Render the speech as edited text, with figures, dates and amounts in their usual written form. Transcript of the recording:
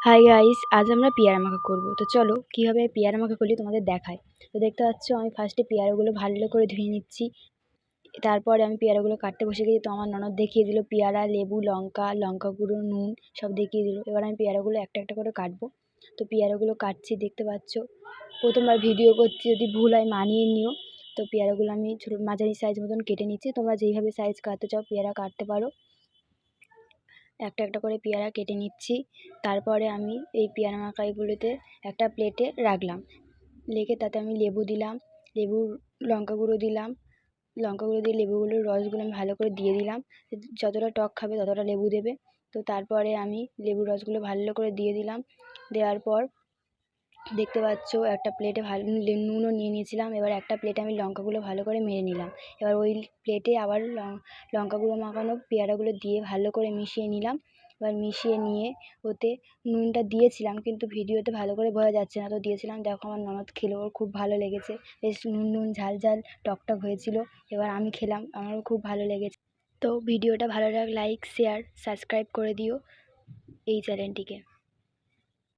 Hi guys, আজ আমরা পেয়ারা মাখা করব। তো চলো কীভাবে পেয়ারা মাখা করলি তোমাদের দেখায়। তো দেখতে পাচ্ছ আমি ফার্স্টে পেয়ারাগুলো ভালো করে ধুয়ে নিচ্ছি। তারপরে আমি পেয়ারাগুলো কাটতে বসে গেছি। তো আমার ননদ দেখিয়ে দিল পেয়ারা, লেবু, লঙ্কা গুঁড়ো, নুন সব দেখিয়ে দিল। এবার আমি পেয়ারাগুলো একটা একটা করে কাটবো। তো পেয়ারাগুলো কাটছি, দেখতে পাচ্ছ। প্রথমবার ভিডিও করছি, যদি ভুল হয় মানিয়ে নিও। তো পেয়ারাগুলো আমি ছোটো মাঝারি সাইজ মতন কেটে নিচ্ছি। তোমরা যেইভাবে সাইজ কাটতে চাও পেয়ারা কাটতে পারো। একটা একটা করে পেয়ারা কেটে নিচ্ছি। তারপরে আমি এই পেয়ারা মাখাগুলোতে একটা প্লেটে রাখলাম। রেখে তাতে আমি লেবু দিলাম, লঙ্কা গুঁড়ো দিলাম। লঙ্কা গুঁড়ো দিয়ে লেবুগুলোর রসগুলো আমি ভালো করে দিয়ে দিলাম। যতটা টক খাবে ততটা লেবু দেবে। তো তারপরে আমি লেবুর রসগুলো ভালো করে দিয়ে দিলাম। দেওয়ার পর দেখতে পাচ্ছ একটা প্লেটে ভালো নুনও নিয়ে নিয়েছিলাম। এবার একটা প্লেটে আমি লঙ্কাগুলো ভালো করে মেরে নিলাম। এবার ওই প্লেটে আবার লঙ্কা গুঁড়ো মাখানো পেয়ারাগুলো দিয়ে ভালো করে মিশিয়ে নিলাম। এবার মিশিয়ে নিয়ে ওতে নুনটা দিয়েছিলাম, কিন্তু ভিডিওতে ভালো করে বোঝা যাচ্ছে না। তো দিয়েছিলাম, দেখো আমার ননদ খেলো, ওর খুব ভালো লেগেছে। বেশ নুন ঝাল টক হয়েছিল। এবার আমি খেলাম, আমারও খুব ভালো লেগেছে। তো ভিডিওটা ভালো লাগলে লাইক, শেয়ার, সাবস্ক্রাইব করে দিও এই চ্যানেলটিকে।